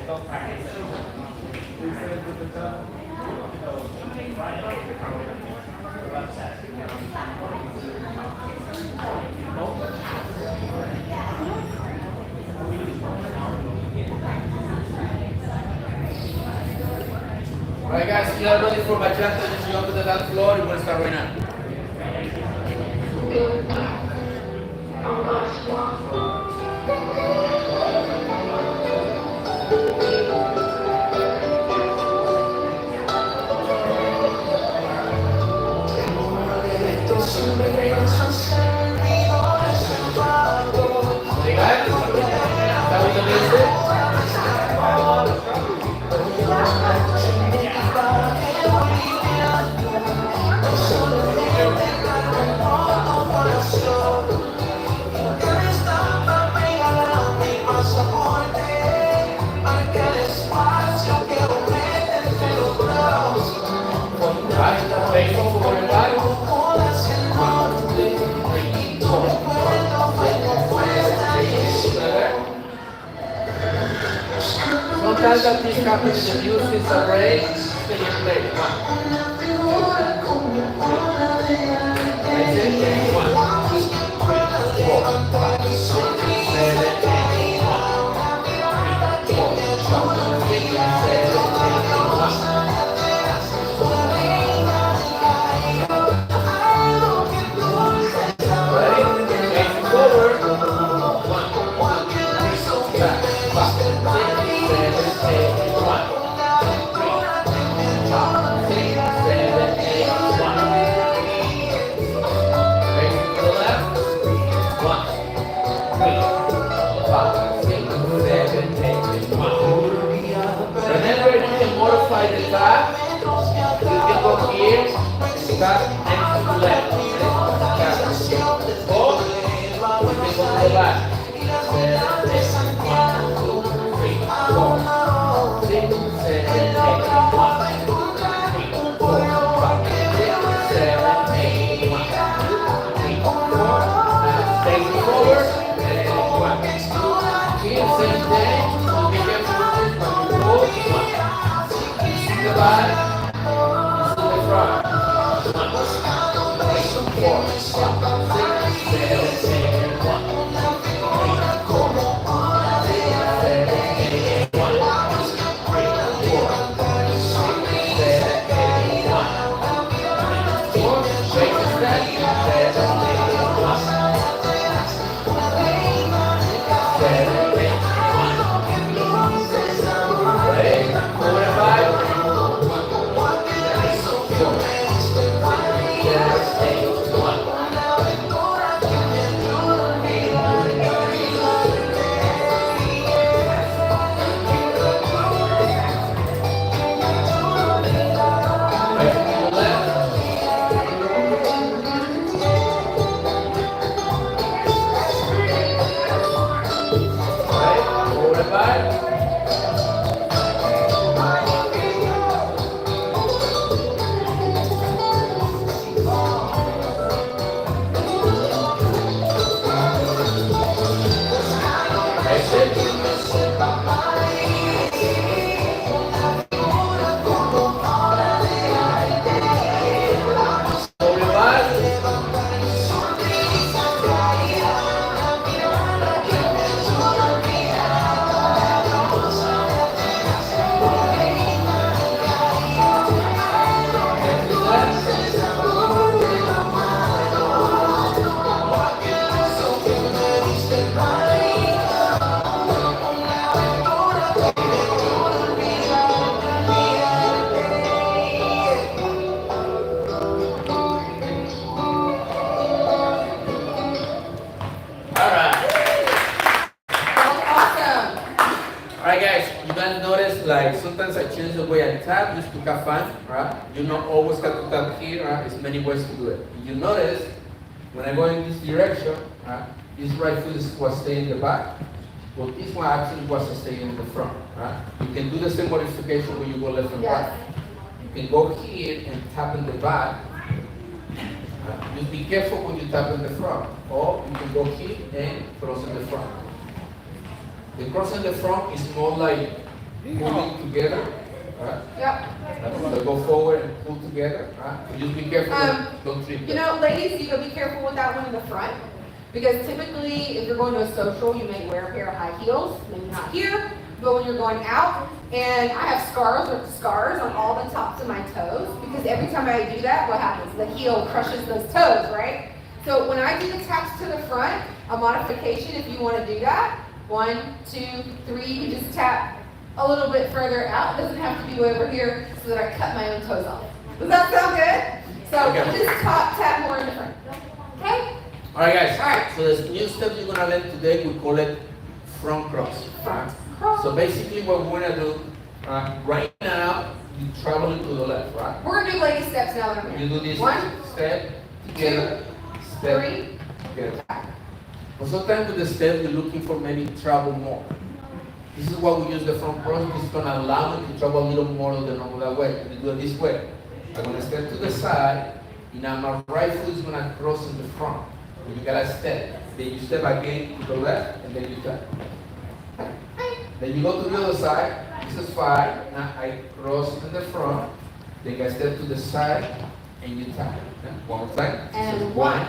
Alright guys, if you are ready for Bachata, just jump to the dance floor and we're going to start right now. Sometimes that this happens in the music, it's a break, then you play. That's it. 1, 2, 3, 4, 5, 6, 7, 8, 1, 2, 3, 4, 5, 6, 7, 8, 1. Ready? Facing forward. 1, 2, 3, 4, 5, 6, 7, 8, 1. 3, 4, 5, 6, 7, 8, 1. Facing to the left. 1, 3, 5, 6, 7, 8, 1. Remember, you can modify the tap. You can go here, tap next to the left. Or you can go to the back. 7, 8, 1, 2, 3, 4, 6, 7, 8, 1, 2, 3, 4, 5, 6, 7, 8, 1, 2, 3, 4, take it forward, and 1, 2, here, same thing, be careful, 1, see the back, see the front, 1, 2, 3, 4, 5, 6, 7, 8, 1, 'Tap just to have fun, right? You don't always have to tap here, right? There's many ways to do it. If you notice, when I go in this direction, right, this right foot was staying in the back, but this one actually was staying in the front, right? You can do the same modification when you go left and right. You can go here and tap in the back. Right? Just be careful when you tap in the front, or you can go here and cross in the front. The cross in the front is more like pulling together, right? Yep. So go forward and pull together, right? So just be careful, don't trip. You know, ladies, you gotta be careful with that one in the front. Because typically, if you're going to a social, you may wear a pair of high heels, maybe not here, but when you're going out, and I have scars on all the tops of my toes, because every time I do that, what happens? The heel crushes those toes, right? So when I do the taps to the front, a modification, if you want to do that, 1, 2, 3, you just tap a little bit further out. It doesn't have to be over here so that I cut my own toes off. Does that sound good? So Okay. just tap more in the front. Okay? Alright guys, Alright. so the new step you're gonna learn today, we call it front cross. Front cross. So basically what we're gonna do, right now, you traveling to the left, right? We're gonna do lady steps now that I'm You here. do this 1, step, together, 2, step, 3. together. But sometimes with the step, you're looking for maybe travel more. This is what we use the front cross, it's gonna allow me to travel a little more than the normal way. You do it this way. I'm gonna step to the side, and now my right foot is gonna cross in the front. You gotta step. Then you step again to the left, and then you turn. Then you go to the other side. This is 5. Now I cross in the front. Then I step to the side, and you tap. One more time. And This is 1,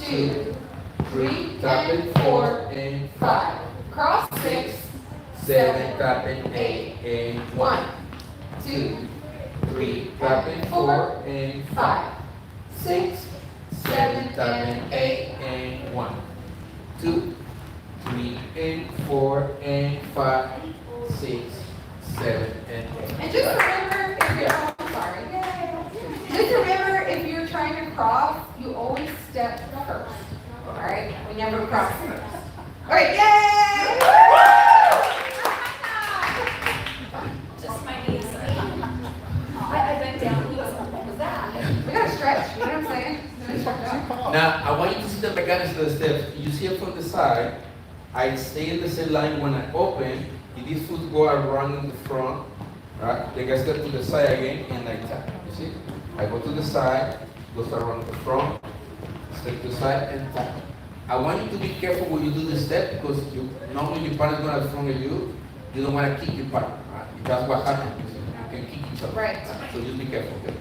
2, 3, tap it, 4, and 5. Cross 6, 7, tap it, 8, and 1, 2, 3, tap it, 4, and 5, 6, 7, tap it, 8, and 1, 2, 3, and 4, and 5, 6, 7, and 8. And just remember, if you're, I'm sorry. Just remember, if you're trying to cross, you always step first. All right? We never cross first. All right, yay! Just my knees. I bent down. What was that? We gotta stretch, you know what I'm saying? Now, I want you to see the mechanics of the steps. You see it from the side. I stay in the same line when I open. If this foot go around in the front, right? Then I step to the side again and I tap. You see? I go to the side, goes around the front, step to the side and tap. I want you to be careful when you do this step because normally your partner is going to front of you. You don't want to kick your partner. Right? That's what happens. You can kick each other. Right. So just be careful. Okay?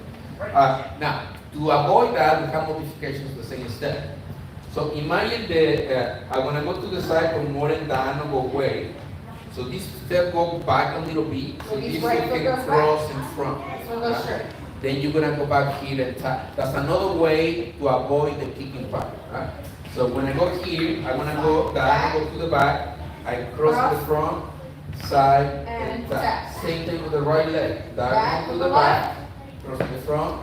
Now, to avoid that, we have modifications the same step. So imagine that I want to go to the side from more than down or go away. So this step go back a little bit. So this foot can cross in front. So go straight. Then you're gonna go back here and tap. That's another way to avoid the kicking part. Right? So when I go here, I wanna go down, go to the back. I cross the front, side, and tap. Same thing with the right leg. Down to the back, cross the front,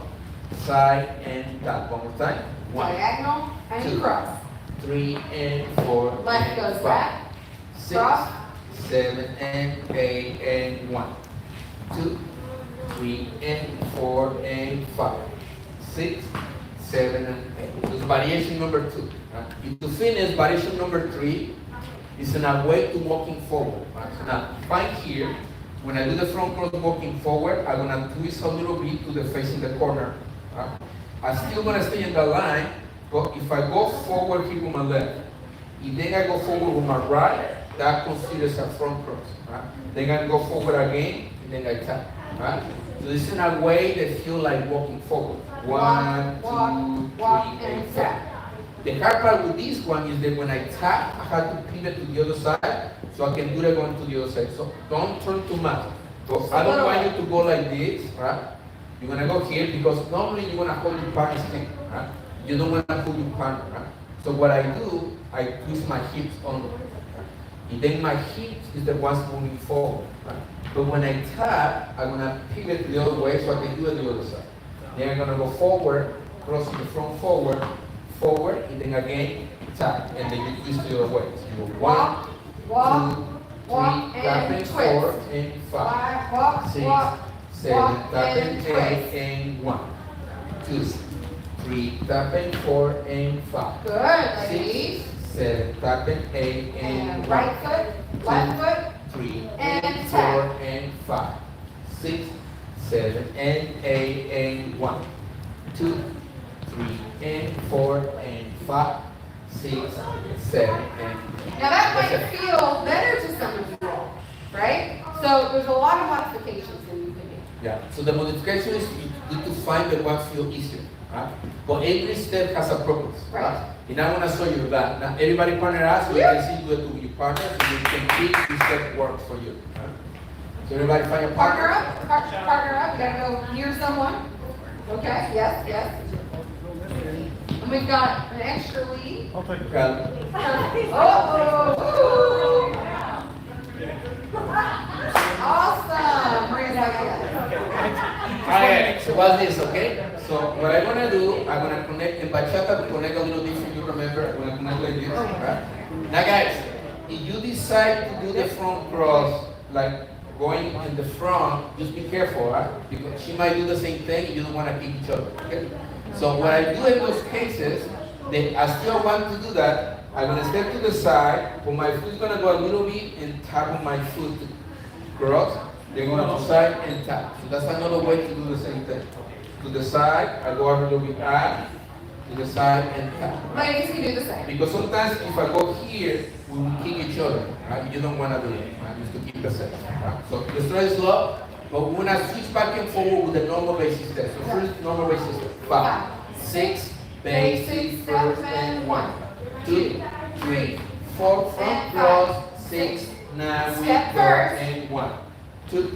side, and tap. One more time. 1, Diagonal and 2, cross. 3, and 4. Left and goes 5, back. 6, Cross. 7, and 8, and 1, 2, 3, and 4, and 5, 6, 7, and 8. So it's variation number 2. Right? To finish, variation number 3 is in a way to walking forward. Right? So now, if I'm here, when I do the front cross walking forward, I'm going to twist a little bit to the face in the corner. Right? I'm still going to stay in the line, but if I go forward here with my left, and then I go forward with my right, that considers a front cross. Right? Then I go forward again, and then I tap. Right? So this is a way that feel like walking forward. 1, 2, 3, and 4. The hard part with this one is that when I tap, I have to pivot to the other side, so I can do that going to the other side. So don't turn too much. So I don't want you to go like this, right? You're gonna go here because normally you're gonna hold your partner's thing, right? You don't wanna hold your partner, right? So what I do, I twist my hips on, right? And then my hips is the ones moving forward, right? But when I tap, I'm gonna pivot the other way so I can do it the other side. Then I'm gonna go forward, crossing the front forward, forward, and then again tap, and then you twist the other way. So you go 1, 2, 3, tap and 4, and 5, 6, 7, tap and 8, and 1, 2, 3, tap and 4, and 5. Good, ladies. 6, 7, tap and 8, and 1. Right foot, left foot, 3, and 4, and 5, 6, 7, and 8, and 1, 2, 3, and 4, and 5, 6, 7, and 8. Now that might feel better to some of you all, right? So So there's a lot of modifications that you can do. Yeah, so the modification is you need to find the what feels easier, right? But every step has a purpose, right? And I'm going to show you that. Now, everybody partner us, so you can see you do it with your partner, so you can pick which step works for you. Right? So everybody find your partner. Partner up. You gotta go near someone. Okay, yes. And we've got an extra lead. I'll take it. Oh. Awesome. Bring it back in. Alright, so what's this, okay? So what I'm gonna do, I'm gonna connect in bachata to connect a little different, you remember, I'm gonna connect like this, right? Now guys, if you decide to do the front cross, like going in the front, just be careful, right? Because she might do the same thing and you don't wanna kick each other, okay? So what I do in those cases, I still want to do that, I'm gonna step to the side, but my foot's gonna go a little bit and tap on my foot to cross. They're going to side and tap. So that's another way to do the same thing. To the side, I go a little bit up, to the side and tap. Ladies can do the same. Because sometimes if I go here, we will kick each other. Right? You don't want to do it. Right? Just to keep the same. Right? So the start is slow, but we're going to switch back and forward with the normal basic steps. So first, normal basic step. 5, 6, basic steps, and 1, 2, 3, 4, front cross, 6, 9, we go, and 1. 2,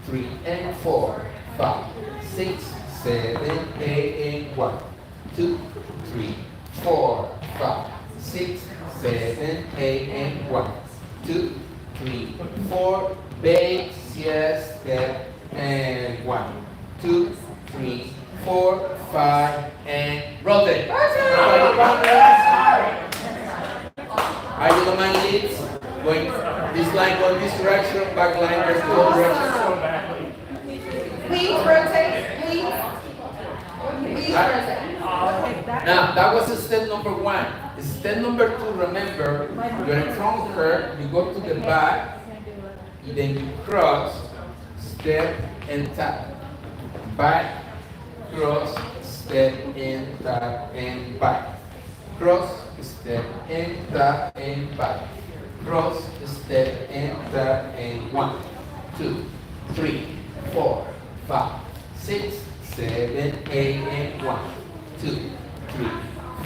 3, and 4, 5, 6, 7, 8, and 1. 2, 3, 4, 5, 6, 7, 8, and 1. 2, 3, 4, base, yes, step, and 1. 2, 3, 4, 5, and rotate. Are you the man leads? Going this line going this direction, back line goes the other direction. Please rotate, please. Please rotate. Now that was step number 1. Step number 2, remember, you're in front of her, you go to the back, and then you cross, step and tap. Back, cross, step and tap and back. Cross, step and tap and back. Cross, step, and tap, and 1, 2, 3, 4, 5, 6, 7, 8, and 1, 2, 3,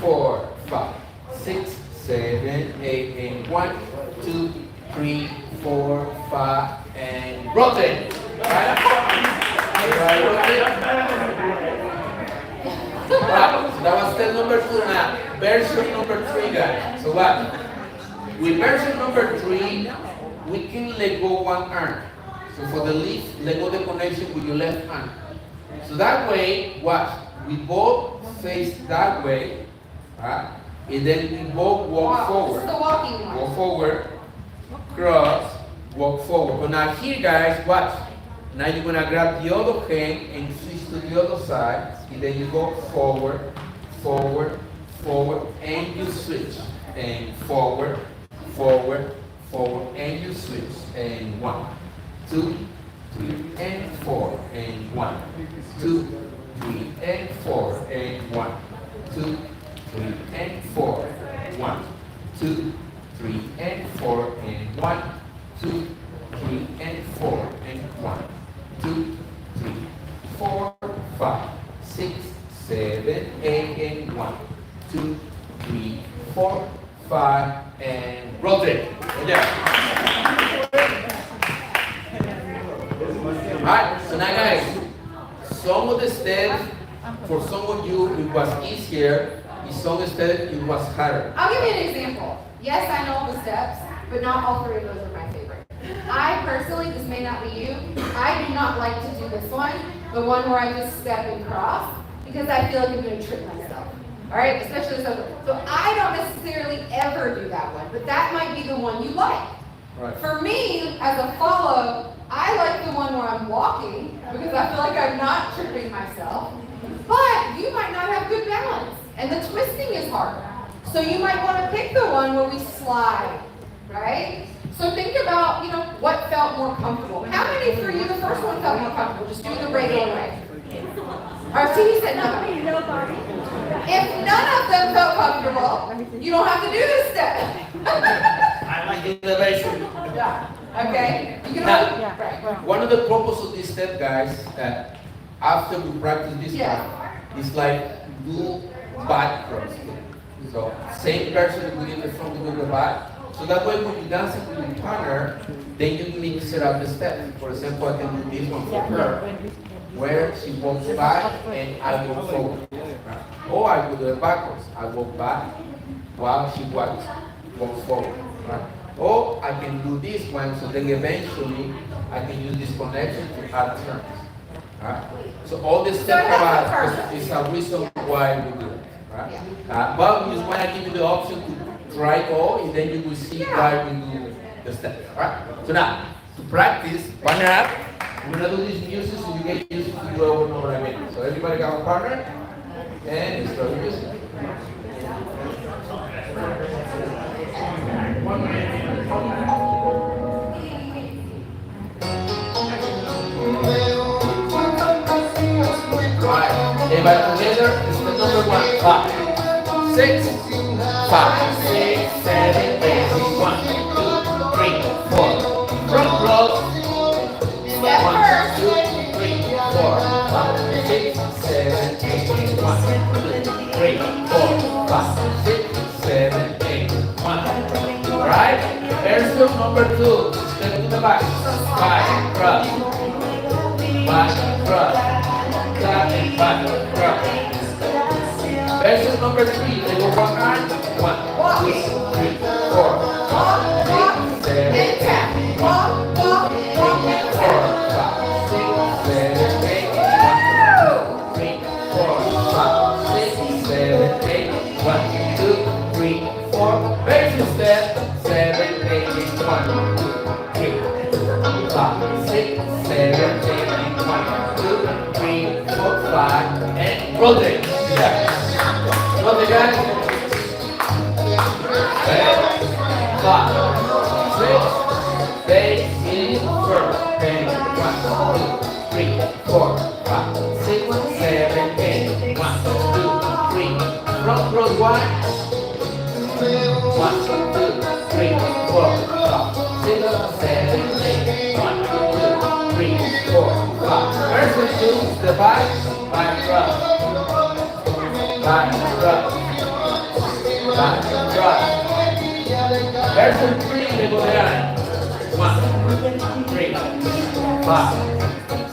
4, 5, 6, 7, 8, and 1, 2, 3, 4, 5, and rotate. Right, rotate. Right, so that was step number 2 now. Version number 3, guys. So what? With version number 3, we can let go one arm. So for the lift, let go the connection with your left hand. So that way, watch, we both face that way, right? And then we both walk forward. This is the walking one. Walk forward, cross, walk forward. But now here, guys, watch. Now you're gonna grab the other hand and switch to the other side. And then you go forward, forward, forward, and you switch. And forward, forward, forward, and you switch. And 1, 2, 3, and 4, and 1, 2, 3, and 4, and 1, 2, 3, and 4, 1, 2, 3, and 4, and 1, 2, 3, and 4, and 1, 2, 3, 4, 5, 6, 7, 8, and 1, 2, 3, 4, 5, and rotate. Yeah. Alright, so now guys, some of the steps, for some of you it was easier, in some steps it was harder. I'll give you an example. Yes, I know the steps, but not all 3 of those are my favorite. I personally, this may not be you, I do not like to do this one, the one where I just step and cross, because I feel like I'm going to trip myself. All right, especially so I don't necessarily ever do that one, but that might be the one you like. Right. For me, as a follow, I like the one where I'm walking because I feel like I'm not tripping myself. But you might not have good balance, and the twisting is hard. So you might want to pick the one where we slide, right? So think about, what felt more comfortable. How many for you, the first one felt more comfortable, just doing the regular way? Our TV said nobody. If none of them felt comfortable, you don't have to do this step. I like elevation. Yeah. Okay? You can Now, only, right. one of the purpose of this step, guys, that after we practice this Yeah. one, is like do back cross. So same person within the front with the back. So that way when you dance it with your partner, then you mix it up the steps. For example, I can do this one for her, where she walks back and I go forward. Right? Or I will do it backwards. I walk back while she walks forward. Right? Or I can do this one, so then eventually I can use this connection to add turns. Right? So all this step is a reason why we do it. Right? But we just want to give you the option to try all, and then you will see why we do the steps. Right? So now, to practice, partner up. We're going to do this music so you get used to do over and over again. So everybody got a partner? And start the music. Alright, everybody together, step number 1, 5, 6, 5, 6, 7, 8, 1, 2, 3, 4. Front row. 1, 2, 3, 4, 5, 6, 7, 8, 1, 2, 3, 4, 5, 6, 7, 8, 1. Alright? Version number 2. Step to the back. Back, cross. Back, cross. Back, back, cross. Version number 3. They go one arm. 1, 2, 3, 4, 5, 6, 7, 8. 1, 2, 3, 4, 5, 6, 7, 8. 1, 2, 3, 4, 5, 6, 7, 8. 1, 2, 3, 4. Version step. 7, 8, 1, 2, 3, 5, 6, 7, 8. 1, 2, 3, 4, 5. And rotate. Yeah. Rotate, guys. 7, 5, 6, 8, in first. And 1, 2, 3, 4, 5, 6, 7, 8. 1, 2, 3. Front row wide. 1, 2, 3, 4, 5, 6, 7, 8. 1, 2, 3, 4, 5. First 2, the back, back cross. Back cross. Back cross. Version 3, they go down. 1, 3, 5,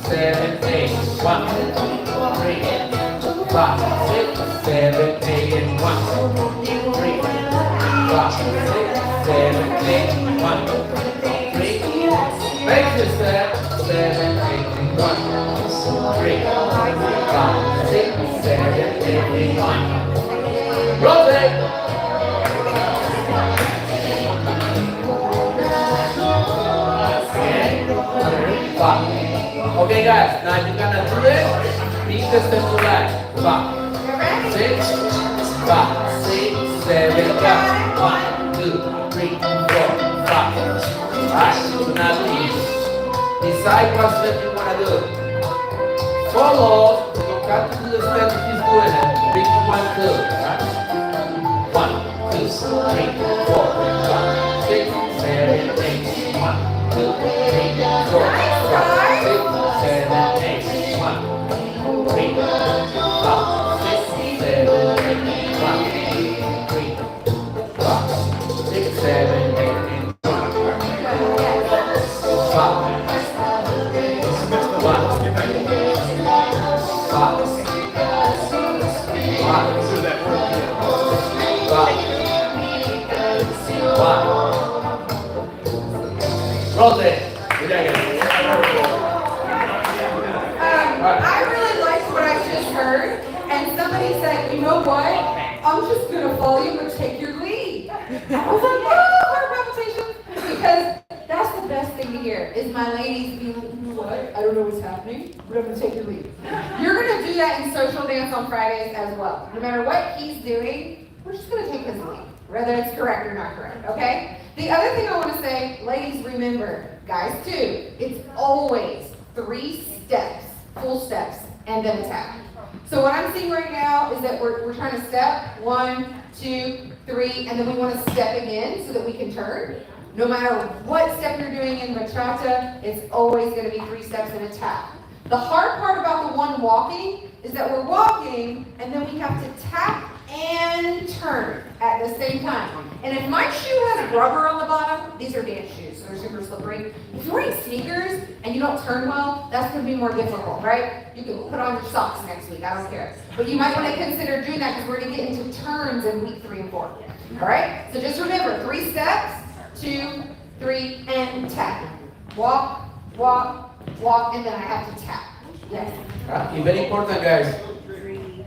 7, 8. 1, 3, 5, 6, 7, 8. And 1, 3, 5, 6, 7, 8. 1, 3. Make the step. 7, 8. 1, 3, 5, 6, 7, 8. 1. Rotate. Okay, guys, now you're gonna do it. Beat the step to right. 5, 6, 5, 6, 7, 8. 1, 2, 3, 4, 5. Alright, so now decide what step you wanna do. Follow. You don't have to do the step he's doing it. Pick 1, 2. Right? 1, 2, 3, 4, 5, 6, 7, 8. 1, 2, 3, 4, 5, 6, 7, 8. 1, 3, 5, 6, 7, 8. 1, 2, 3, 5, 6, 7, 8. 5. 1. Rotate. I really liked what I just heard, and somebody said, you know what? I'm just gonna follow you and take your lead. I was like, oh, heart palpitations, because that's the best thing to hear, is my ladies being like, you know what? I don't know what's happening, but I'm gonna take your lead. You're gonna do that in social dance on Fridays as well. No matter what he's doing, we're just gonna take his lead, whether it's correct or not correct, okay? The other thing I wanna say, ladies, remember, guys too, it's always 3 steps, full steps, and then a tap. So what I'm seeing right now is that we're trying to step 1, 2, 3, and then we want to step again so that we can turn. No matter what step you're doing in bachata, it's always going to be 3 steps and a tap. The hard part about the one walking is that we're walking and then we have to tap and turn at the same time. And if my shoe has rubber on the bottom, these are dance shoes, so they're super slippery. If you're wearing sneakers and you don't turn well, that's going to be more difficult, right? You can put on your socks next week, I don't care. But you might want to consider doing that because we're going to get into turns in week 3 and 4. All right? So just remember, 3 steps, 2, 3, and tap. Walk, walk, walk, and then I have to tap. Yes. And very important, guys.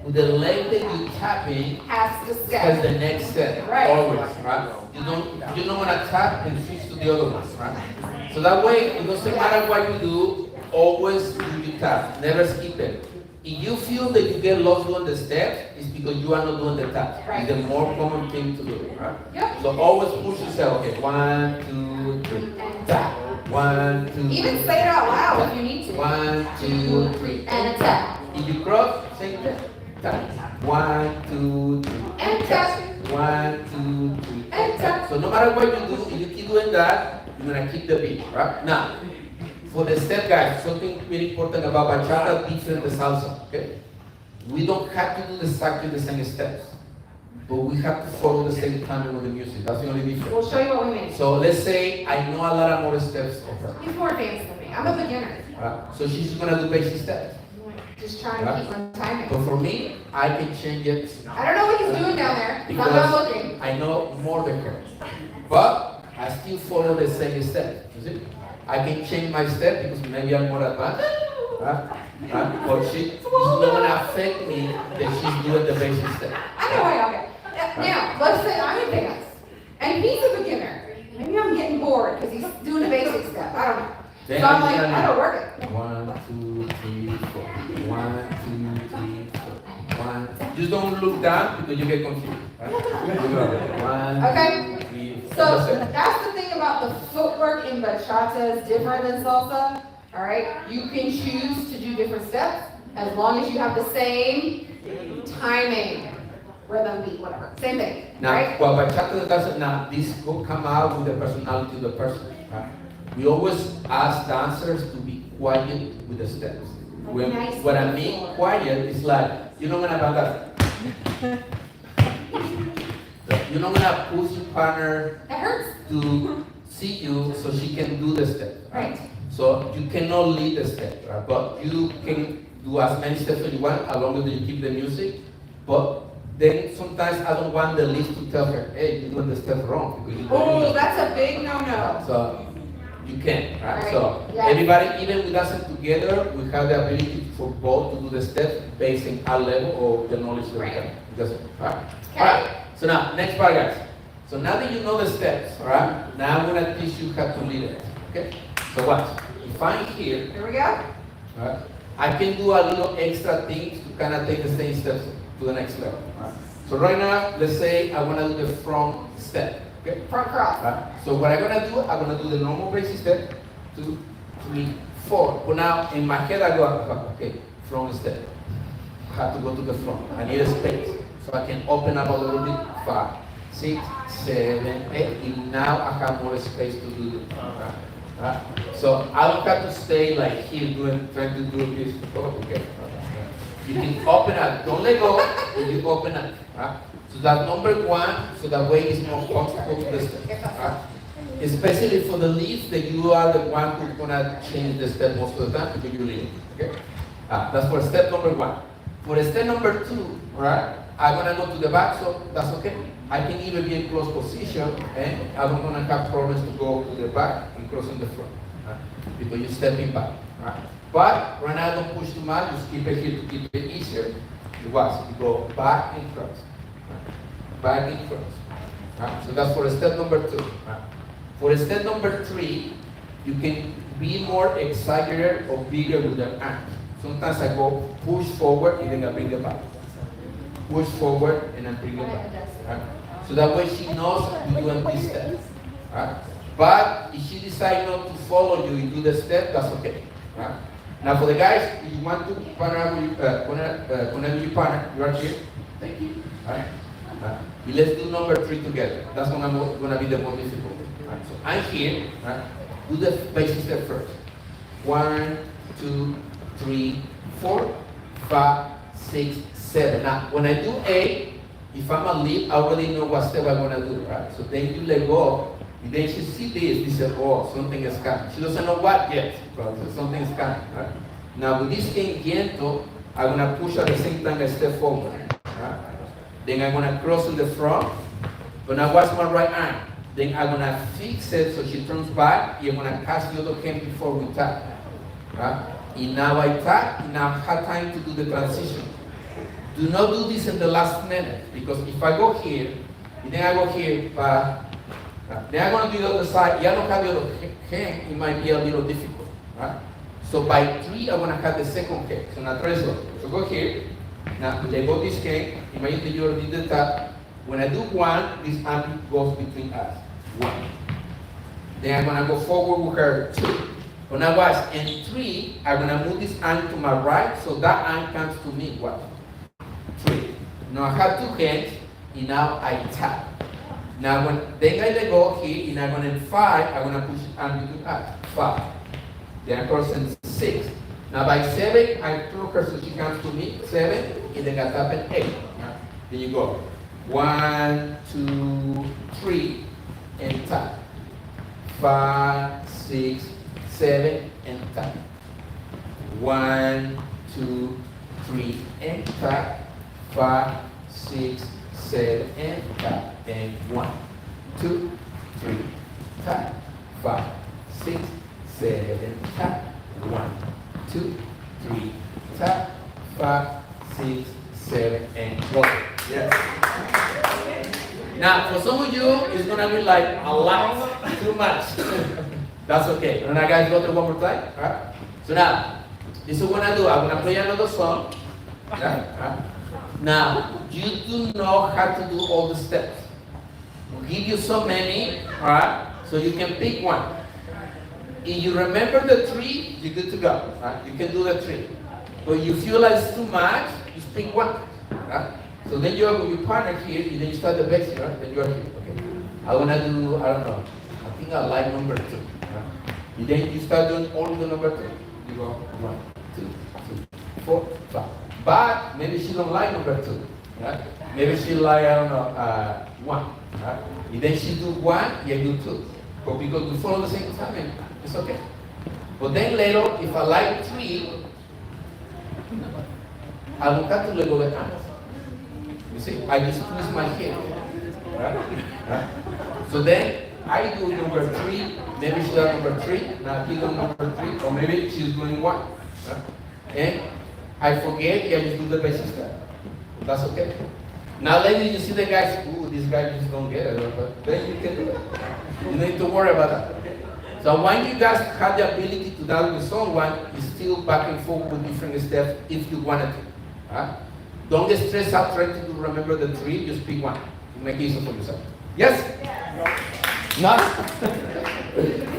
The leg that you tap in Has to is step. the next step. Right. Always, right? You don't want to tap and switch to the other one, right? So that way, it doesn't matter what you do, always do you tap. Never skip it. If you feel that you get lost doing the steps, it's because you are not doing the tap. Right. It's the more common thing to do, right? Yep. So always push yourself. Okay, 1, 2, 3, tap. 1, 2. Even say it out loud if you need to. 1, 2, 3, And a tap. If you cross, same thing. Tap. 1, 2, 3. And tap. 1, 2, 3. And tap. So no matter what you do, if you keep doing that, you're gonna keep the beat, right? Now, for the step, guys, something very important about bachata, different than salsa. Okay, we don't have to do exactly the same steps, but we have to follow the same timing with the music. That's the only difference. We'll show you what we mean. So let's say I know a lot of more steps of her. He's more advanced than me. I'm a beginner. So she's gonna do basic steps. Just trying to keep on timing. But for me, I can change it. I don't know what he's doing down there. I'm not Because looking. I know more than her. But I still follow the same step. You see? I can change my step because maybe I'm more advanced. Or it's not gonna affect me that she's doing the basic step. I know why, okay. Now, let's say I'm advanced, and he's a beginner. Maybe I'm getting bored because he's doing a basic step. I don't know. So Then I'm like, gonna I don't work it. 1, 2, 3, 4. 1, 2, 3, 4. 1. Just don't look down because you get confused. Right? 1, Okay. 2, 3, 4. So That's it. that's the thing about the footwork in bachata is different than salsa. All right, you can choose to do different steps as long as you have the same timing, rhythm, beat, whatever, same thing. Now, Right? what bachata doesn't, now this will come out with the personality of the person. Right? We always ask dancers to be quiet with the steps. What I mean quiet is like, you're not gonna that. You're not gonna push your partner That hurts. to see you so she can do the step. Right. So you cannot lead the step, right? But you can do as many steps as you want as long as you keep the music. But then sometimes I don't want the lead to tell her, hey, you're doing the step wrong. Because you're doing Oh, it. that's a big no-no. So you can, right? Right. So Yes. everybody, even with us together, we have the ability for both to do the steps based on our level or the knowledge that we Right. have. That's it, right? Okay. All right. So now, next part, guys. So now that you know the steps, all right? Now I'm gonna teach you how to lead it. Okay? So watch. If I'm here, Here we go. right, I can do a little extra things to kind of take the same steps to the next level. Right? So right now, let's say I wanna do the front step. Okay? Front cross. Right? So what I'm gonna do the normal basic step, 2, 3, 4. But now in my head I go, okay, front step. I have to go to the front. I need a space so I can open up a little bit. 5, 6, 7, 8. And now I have more space to do it. Right? So I don't have to stay like here trying to do this. Oh, okay. You can open up. Don't let go. And you open up. Right? So that number 1, so that way it's more comfortable to the step. Right? Especially for the leads that you are the one who's gonna change the step most of the time because you lead. Okay? That's for step number 1. For step number 2, right? I'm gonna go to the back, so that's okay. I can even be in close position, and I'm gonna have problems to go to the back and cross in the front, right? Because you're stepping back, right? But right now, don't push too much. Just keep it here to keep it easier. You watch. You go back and cross, right? Back and cross. Right? So that's for step number 2. Right? For step number 3, you can be more exaggerated or bigger with the arms. Sometimes I go push forward and then I bring it back. Push forward and then bring it back. Right? So that way she knows you're doing this step. Right? But if she decides not to follow you and do the step, that's okay. Right? Now for the guys, if you want to partner with connect with your partner, you are here. Thank you. Right? Let's do number 3 together. That's gonna be the most difficult. Right? So I'm here, right? Do the basic step first. 1, 2, 3, 4, 5, 6, 7. Now, when I do A, if I'm a lead, I already know what step I'm gonna do, right? So then you let go, and then she see this, she said, oh, something is coming. She doesn't know what yet, but something is coming, right? Now with this movimiento, I'm gonna push at the same time I step forward, right? Then I'm gonna cross in the front, gonna watch my right arm. Then I'm gonna fix it so she turns back, and I'm gonna catch the other hand before we tap, right? And now I tap, and now I have time to do the transition. Do not do this in the last minute, because if I go here, and then I go here, then I'm going to do the other side, I don't have the other hand, it might be a little difficult, right? So by 3, I'm going to have the second hand, so now tres dos. So go here, now let go this hand, imagine you already did the tap. When I do 1, this arm goes between us, 1. Then I'm going to go forward with her, 2. When I watch, in 3, I'm going to move this arm to my right, so that arm comes to me, 1. 3. Now I have 2 hands, and now I tap. Now then I let go here, and I'm going to 5, I'm going to push it arm between us, 5. Then I cross in 6. Now by 7, I throw her so she comes to me, 7, and then I tap in 8. Then you go, 1, 2, 3, and tap. 5, 6, 7, and tap. 1, 2, 3, and tap. 5, 6, 7, and tap. And 1, 2, 3, tap. 5, 6, 7, tap. 1, 2, 3, tap. 5, 6, 7, and go. Yes. Now, for some of you, it's gonna be like a lot, too much. That's okay. And now, guys, go through one more time. All right? So now, this is what I do. I'm gonna play another song. Yeah? Now, you do know how to do all the steps. We'll give you so many, all right? So you can pick one. If you remember the 3, you're good to go. Right? You can do the 3. But you feel like it's too much, just pick one. Right? So then you have your partner here, and then you start the basic, right? Then you are here. Okay. I wanna do, I don't know. I think I like number 2. Right? And then you start doing only the number 2. You go 1, 2, 3, 4, 5. But maybe she don't like number 2, right? Maybe she like, I don't know, 1, right? And then she do 1, you do 2. But because we follow the same time, it's okay. But then later, if I like 3, I will cut to let go the hands. You see, I just twist my head, right? So then I do number 3, maybe she does number 3, now he does number 3, or maybe she's doing 1, right? And I forget, I just do the basic step. That's okay. Now later you see the guys, ooh, this guy just don't get it, but then you can do it. You don't need to worry about that. So when you guys have the ability to dance with someone, you still back and forth with different steps if you wanted to. Right? Don't get stressed out trying to remember the 3, just pick one to make it easy for yourself. Yes? No?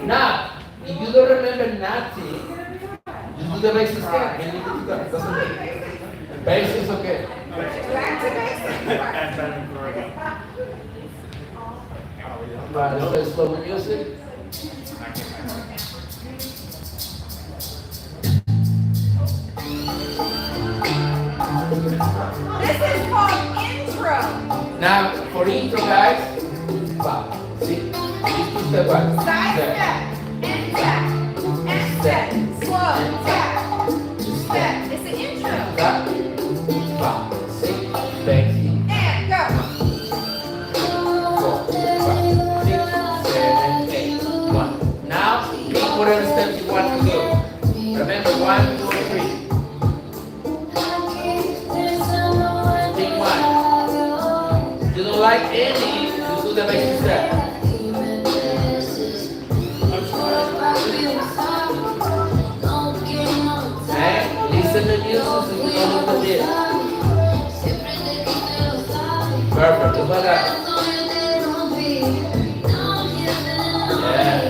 Now, if you don't remember nothing, just do the basic step and you do that. That's okay. Basic is okay. Right, let's play slow music. This is called intro. Now, for intro, guys, wow, see, these 2 step back. Side step, and tap, and step, slow, tap, step. It's the intro. Tap, 5, 6, basic. And go. 4, 5, 6, 7, 8, 1. Now, pick whatever steps you want to do. Remember, 1, 2, 3. Pick one. You don't like any, you do the basic step. And listen to music so you don't lose the beat. Perfect, just like that. Yeah.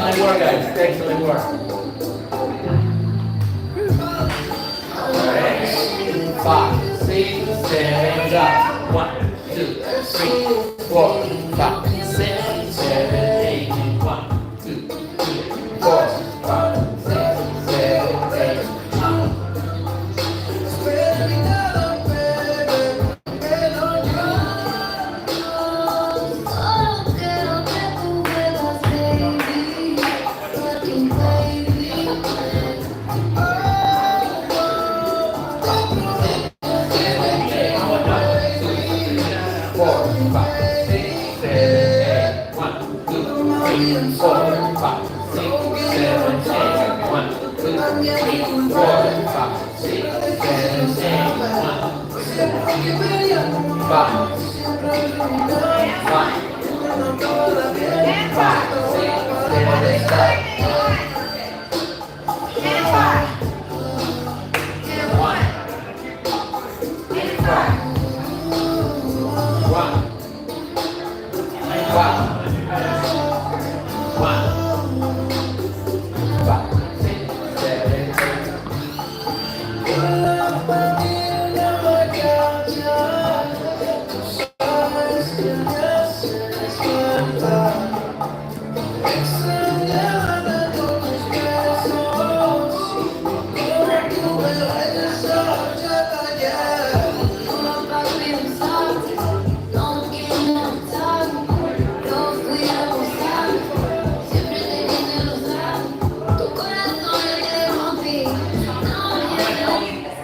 Excellent work, guys. Excellent work. Alright. 5, 6, 7, go. 1, 2, 3, 4, 5, 6, 7, 8. 1, 2, 3, 4, 5, 6, 7, 8.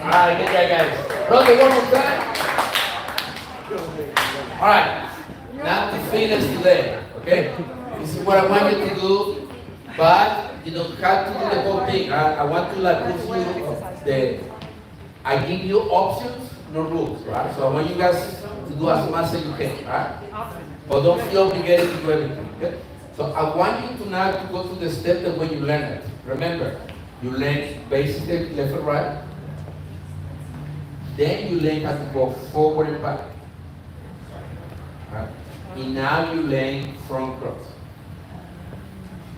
Alright, good job, guys. Brother, one more time. Alright, now to finish today, okay? This is what I want you to do, but you don't have to do the whole thing. I want to like put you I give you options, no rules, right? So I want you guys to do as much as you can, right? But don't feel obligated to do everything, okay? So I want you to now to go to the step the way you learn it. Remember, you learn basic step, left and right. Then you learn how to go forward and back. Right? And now you learn front cross.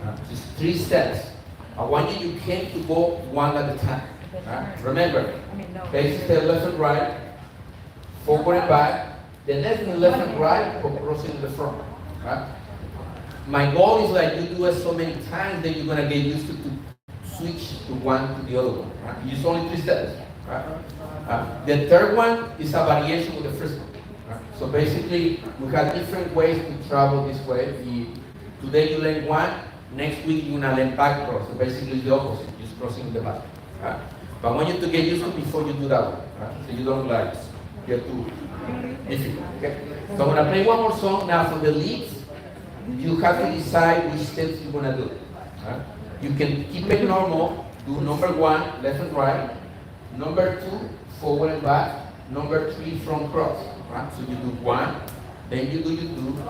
Right? Just 3 steps. I want you can't to go one at a time. Right? Remember, basic step left and right, forward and back. The next one left and right for crossing in the front. Right? My goal is like you do it so many times that you're gonna get used to switch to one to the other one. Right? Use only 3 steps. Right? The third one is a variation of the first one. Right? So basically, we have different ways to travel this way. Today you learn one, next week you're gonna learn back cross. So basically the opposite, just crossing the back. Right? But I want you to get used to before you do that one. Right? So you don't like get too difficult. Okay? So I'm gonna play one more song. Now for the leads, you have to decide which steps you're gonna do. Right? You can keep it normal, do number 1, left and right. Number 2, forward and back. Number 3, front cross. Right? So you do 1, then you do 2,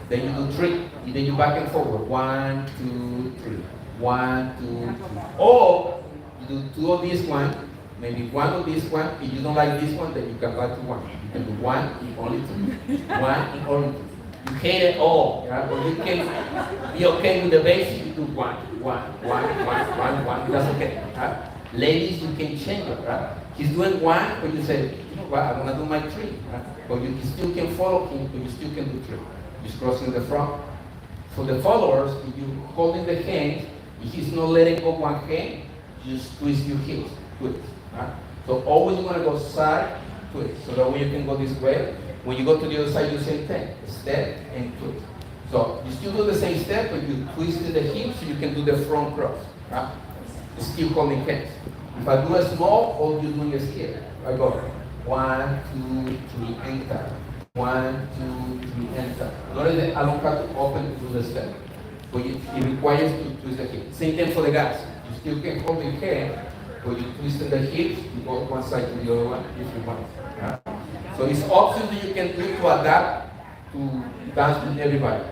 then you do 3, and then you back and forward. 1, 2, 3. 1, 2, 3. Or you do 2 of this one, maybe 1 of this one. If you don't like this one, then you can back to 1. You can do 1 and only 2. 1 and only 2. You hate it all, right? But you can be okay with the basic. You do 1, 1, 1, 1, 1. That's okay. Right? Ladies, you can change it, right? He's doing 1, but you say, you know what, I'm gonna do my 3, right? But you still can follow him, but you still can do 3. Just crossing the front. For the followers, if you holding the hand, if he's not letting go one hand, just twist your hips, twist, right? So always you wanna go side, twist. So that way you can go this way. When you go to the other side, you do the same thing, step and twist. So you still do the same step, but you twist the hips so you can do the front cross, right? Still holding hands. If I do a small, all you're doing is here. I go 1, 2, 3, enter. 1, 2, 3, enter. Notice that I don't have to open to do the step. But it requires to twist the hip. Same thing for the guys. You still can hold your hand, but you twist the hips, you go one side to the other one if you want. Right? So it's options that you can do to adapt to dance with everybody.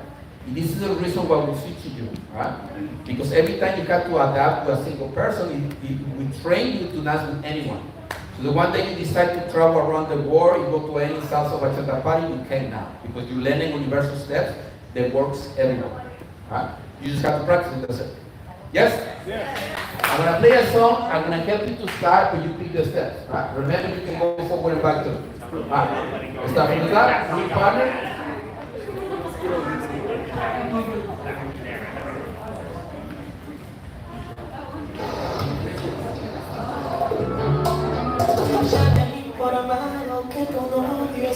This is the reason why we teach you, right? Because every time you have to adapt to a single person, we train you to dance with anyone. So the one that you decide to travel around the world, you go to any salsa bachata party, you can now. Because you're learning universal steps that works everywhere. Right? You just have to practice it, that's it. Yes? I'm gonna play a song, I'm gonna help you to start, but you pick the steps. Right? Remember, you can go forward and back too. Right. Start from the top, new partner.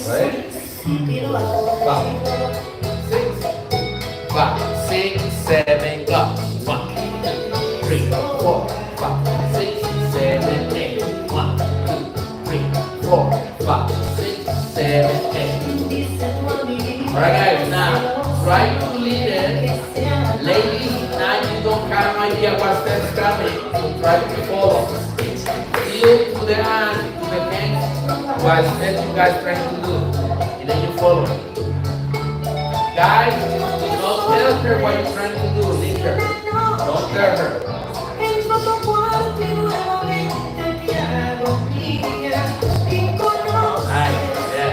Right? 5, 6, 7, go. 1, 2, 3, 4, 5, 6, 7, 8. 1, 2, 3, 4, 5, 6, 7, 8. Alright guys, now try to lead it. Ladies, now you don't have no idea what steps coming, so try to follow. Feel to the hand, to the hands, what steps you guys trying to do, and then you follow. Guys, don't tell her what you're trying to do, leave her. Don't tell her. Nice, yeah.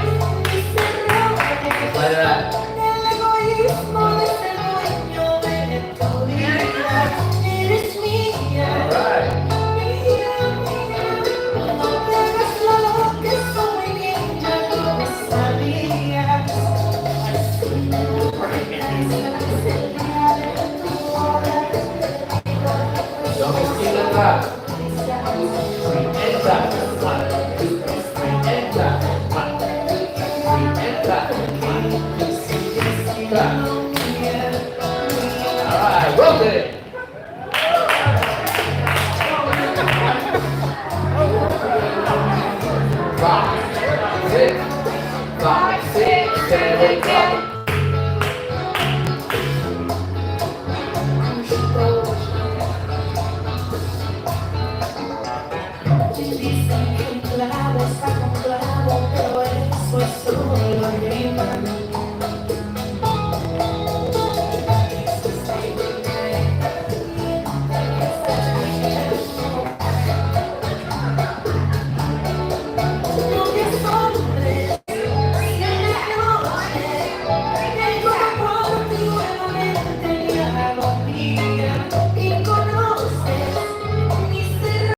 Like that. Alright. Don't be still like that. 2, 3, enter. 1, 2, 3, enter. 1, 2, 3, enter. 1, 2, 3, clap. Alright, well done. 5, 6, 5, 6, 7, go. Dicen que un clavo saca